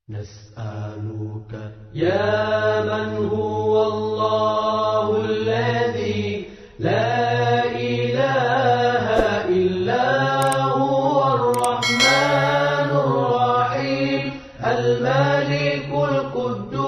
نسألك يا من هو الله الذي لا إله إلا هو الرحمن الرحيم الملك القدوس